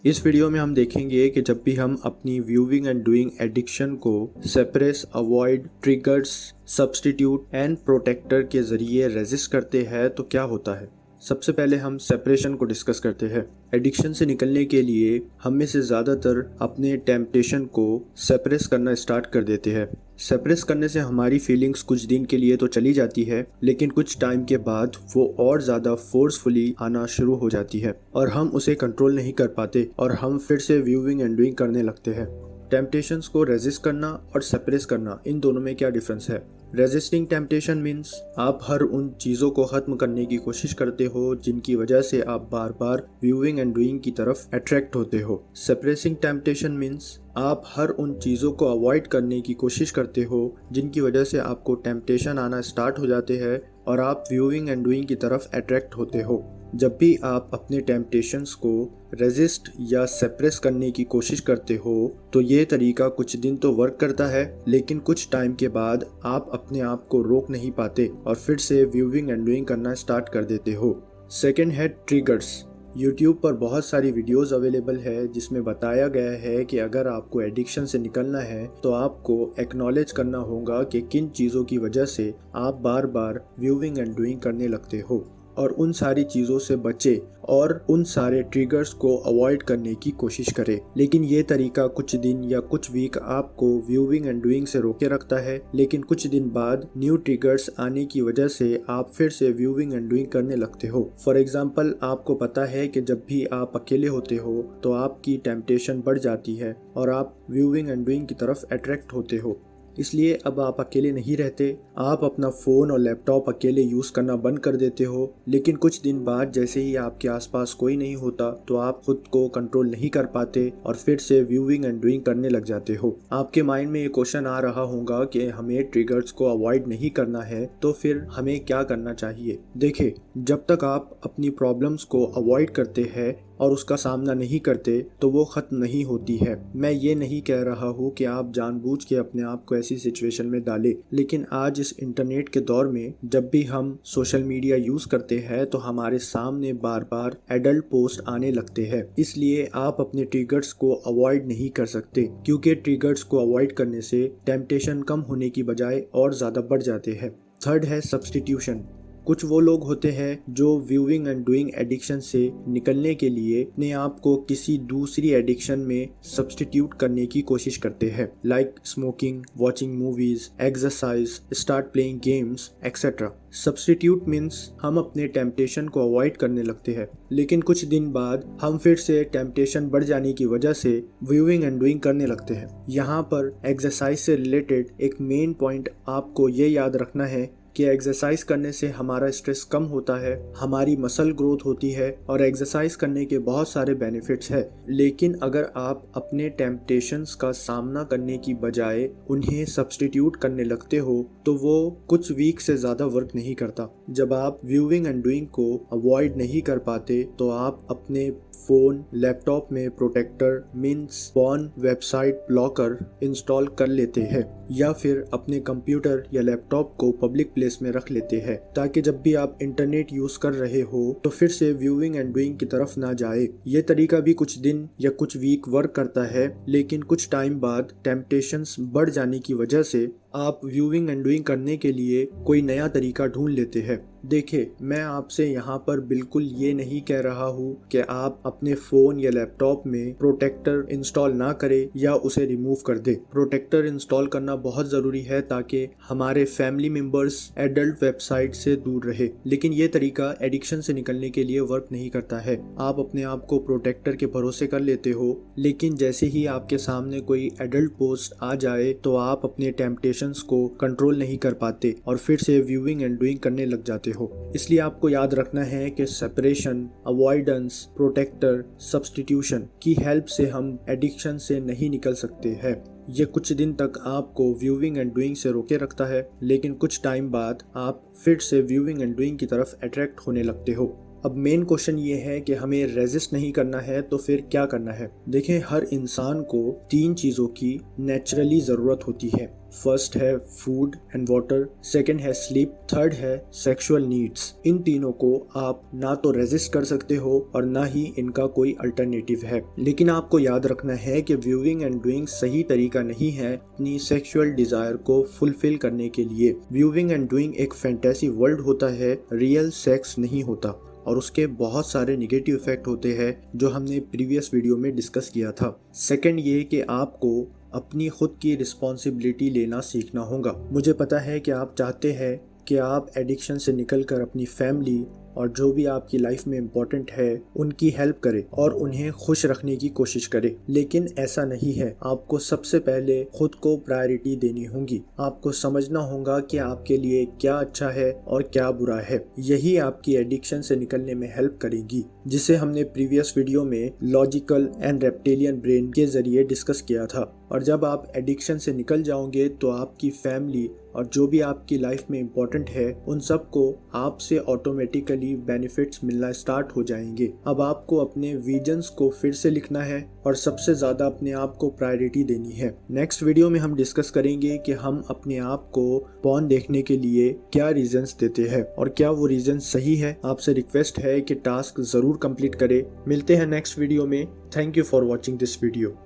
इस वीडियो में हम देखेंगे कि जब भी हम अपनी व्यूइंग एंड डूइंग एडिक्शन को suppress, avoid, triggers, substitute and protector के जरिए रेजिस्ट करते हैं तो क्या होता है। सबसे पहले हम सेपरेशन को डिस्कस करते हैं। एडिक्शन से निकलने के लिए हम में से ज़्यादातर अपने टेम्पटेशन को सप्रेस करना स्टार्ट कर देते हैं। सप्रेस करने से हमारी फीलिंग्स कुछ दिन के लिए तो चली जाती है, लेकिन कुछ टाइम के बाद वो और ज़्यादा फोर्सफुली आना शुरू हो जाती है और हम उसे कंट्रोल नहीं कर पाते और हम फिर से व्यूइंग एंड डूइंग करने लगते हैं। टेम्पटेशंस को रेजिस्ट करना और सप्रेस करना, इन दोनों में क्या डिफरेंस है। रेजिस्टिंग टेम्पटेशन मीन्स आप हर उन चीज़ों को ख़त्म करने की कोशिश करते हो जिनकी वजह से आप बार बार व्यूइंग एंड डूइंग की तरफ अट्रैक्ट होते हो। सप्रेसिंग टेम्पटेशन मीन्स आप हर उन चीज़ों को अवॉइड करने की कोशिश करते हो जिनकी वजह से आपको टेम्पटेशन आना स्टार्ट हो जाते हैं और आप व्यूइंग एंड डूइंग की तरफ अट्रैक्ट होते हो। जब भी आप अपने टेम्पटेशंस को रेजिस्ट या सप्रेस करने की कोशिश करते हो तो ये तरीका कुछ दिन तो वर्क करता है, लेकिन कुछ टाइम के बाद आप अपने आप को रोक नहीं पाते और फिर से व्यूइंग एंड डूइंग करना स्टार्ट कर देते हो। सेकेंड है ट्रिगर्स। YouTube पर बहुत सारी वीडियोस अवेलेबल है जिसमें बताया गया है कि अगर आपको एडिक्शन से निकलना है तो आपको एक्नॉलेज करना होगा कि किन चीज़ों की वजह से आप बार बार व्यूइंग एंड डूइंग करने लगते हो और उन सारी चीज़ों से बचे और उन सारे ट्रिगर्स को अवॉइड करने की कोशिश करें। लेकिन ये तरीका कुछ दिन या कुछ वीक आपको व्यूइंग एंड डूइंग से रोके रखता है, लेकिन कुछ दिन बाद न्यू ट्रिगर्स आने की वजह से आप फिर से व्यूइंग एंड डूइंग करने लगते हो। फॉर एग्जाम्पल, आपको पता है कि जब भी आप अकेले होते हो तो आपकी टेम्पटेशन बढ़ जाती है और आप व्यूइंग एंड डूइंग की तरफ अट्रैक्ट होते हो। इसलिए अब आप अकेले नहीं रहते, आप अपना फ़ोन और लैपटॉप अकेले यूज़ करना बंद कर देते हो। लेकिन कुछ दिन बाद जैसे ही आपके आसपास कोई नहीं होता तो आप खुद को कंट्रोल नहीं कर पाते और फिर से व्यूइंग एंड डूइंग करने लग जाते हो। आपके माइंड में ये क्वेश्चन आ रहा होगा कि हमें ट्रिगर्स को अवॉइड नहीं करना है तो फिर हमें क्या करना चाहिए। देखिए, जब तक आप अपनी प्रॉब्लम्स को अवॉइड करते हैं और उसका सामना नहीं करते तो वो ख़त्म नहीं होती है। मैं ये नहीं कह रहा हूँ कि आप जानबूझ के अपने आप को ऐसी सिचुएशन में डालें, लेकिन आज इस इंटरनेट के दौर में जब भी हम सोशल मीडिया यूज़ करते हैं तो हमारे सामने बार बार एडल्ट पोस्ट आने लगते हैं। इसलिए आप अपने ट्रिगर्स को अवॉइड नहीं कर सकते, क्योंकि ट्रिगर्स को अवॉइड करने से टेम्पटेशन कम होने की बजाय और ज़्यादा बढ़ जाते हैं। थर्ड है सब्स्टिट्यूशन। कुछ वो लोग होते हैं जो व्यूइंग एंड डूइंग एडिक्शन से निकलने के लिए अपने आप को किसी दूसरी एडिक्शन में सब्स्टिट्यूट करने की कोशिश करते हैं, like smoking, watching movies, exercise, start playing games etcetera. Substitute means हम अपने टेम्पटेशन को अवॉइड करने लगते हैं, लेकिन कुछ दिन बाद हम फिर से टेम्पटेशन बढ़ जाने की वजह से व्यूइंग एंड डूइंग करने लगते हैं। यहाँ पर एक्सरसाइज से रिलेटेड एक मेन पॉइंट आपको ये याद रखना है कि एक्सरसाइज करने से हमारा स्ट्रेस कम होता है, हमारी मसल ग्रोथ होती है और एक्सरसाइज करने के बहुत सारे बेनिफिट्स हैं। लेकिन अगर आप अपने टेम्पटेशंस का सामना करने की बजाय उन्हें सब्स्टिट्यूट करने लगते हो तो वो कुछ वीक से ज़्यादा वर्क नहीं करता। जब आप व्यूइंग एंड डूइंग को अवॉइड नहीं कर पाते तो आप अपने फ़ोन, लैपटॉप में protector means porn website blocker install कर लेते हैं या फिर अपने कंप्यूटर या लैपटॉप को पब्लिक प्लेस में रख लेते हैं, ताकि जब भी आप इंटरनेट यूज़ कर रहे हो तो फिर से व्यूइंग एंड डूइंग की तरफ ना जाए। ये तरीका भी कुछ दिन या कुछ वीक वर्क करता है, लेकिन कुछ टाइम बाद टेम्पटेशंस बढ़ जाने की वजह से आप व्यूइंग एंड डूइंग करने के लिए कोई नया तरीका ढूंढ लेते हैं। देखिए, मैं आपसे यहाँ पर बिल्कुल ये नहीं कह रहा हूँ कि आप अपने फ़ोन या लैपटॉप में प्रोटेक्टर इंस्टॉल ना करें या उसे रिमूव कर दे। प्रोटेक्टर इंस्टॉल करना बहुत ज़रूरी है ताकि हमारे फैमिली मेम्बर्स एडल्ट वेबसाइट से दूर रहे, लेकिन ये तरीका एडिक्शन से निकलने के लिए वर्क नहीं करता है। आप अपने आप को प्रोटेक्टर के भरोसे कर लेते हो, लेकिन जैसे ही आपके सामने कोई एडल्ट पोस्ट आ जाए तो आप अपने टेम्पटेशन को कंट्रोल नहीं कर पाते और फिर से व्यूइंग एंड डूइंग करने लग जाते हो। इसलिए आपको याद रखना है कि सेपरेशन, अवॉइडेंस, प्रोटेक्टर, सब्स्टिट्यूशन की हेल्प से हम एडिक्शन से नहीं निकल सकते हैं। ये कुछ दिन तक आपको व्यूइंग एंड डूइंग से रोके रखता है, लेकिन कुछ टाइम बाद आप फिर से व्यूइंग एंड डूइंग की तरफ अट्रैक्ट होने लगते हो। अब मेन क्वेश्चन ये है कि हमें रेजिस्ट नहीं करना है तो फिर क्या करना है। देखें, हर इंसान को 3 चीज़ों की नेचुरली ज़रूरत होती है। फर्स्ट है फूड एंड वाटर, सेकंड है स्लीप, थर्ड है सेक्सुअल नीड्स। इन तीनों को आप ना तो रेजिस्ट कर सकते हो और ना ही इनका कोई अल्टरनेटिव है। लेकिन आपको याद रखना है कि व्यूइंग एंड डूइंग सही तरीका नहीं है अपनी सेक्सुअल डिजायर को फुलफिल करने के लिए। व्यूइंग एंड डूइंग एक फैंटेसी वर्ल्ड होता है, रियल सेक्स नहीं होता, और उसके बहुत सारे नेगेटिव इफेक्ट होते हैं जो हमने प्रीवियस वीडियो में डिस्कस किया था। सेकंड ये कि आपको अपनी खुद की रिस्पॉन्सिबिलिटी लेना सीखना होगा। मुझे पता है कि आप चाहते हैं कि आप एडिक्शन से निकलकर अपनी फैमिली और जो भी आपकी लाइफ में इम्पोर्टेंट है उनकी हेल्प करें और उन्हें खुश रखने की कोशिश करें, लेकिन ऐसा नहीं है। आपको सबसे पहले खुद को प्रायोरिटी देनी होगी। आपको समझना होगा कि आपके लिए क्या अच्छा है और क्या बुरा है। यही आपकी एडिक्शन से निकलने में हेल्प करेगी, जिसे हमने प्रीवियस वीडियो में लॉजिकल एंड रेप्टिलियन ब्रेन के जरिए डिस्कस किया था। और जब आप एडिक्शन से निकल जाओगे तो आपकी फैमिली और जो भी आपकी लाइफ में इम्पोर्टेंट है उन सबको आपसे ऑटोमेटिकली बेनिफिट्स मिलना स्टार्ट हो जाएंगे। अब आपको अपने विजन्स को फिर से लिखना है और सबसे ज्यादा अपने आप को प्रायोरिटी देनी है। नेक्स्ट वीडियो में हम डिस्कस करेंगे कि हम अपने आप को पॉर्न देखने के लिए क्या रीजंस देते हैं और क्या वो रीजन सही है। आपसे रिक्वेस्ट है कि टास्क जरूर कंप्लीट करें। मिलते हैं नेक्स्ट वीडियो में। Thank you for watching this video.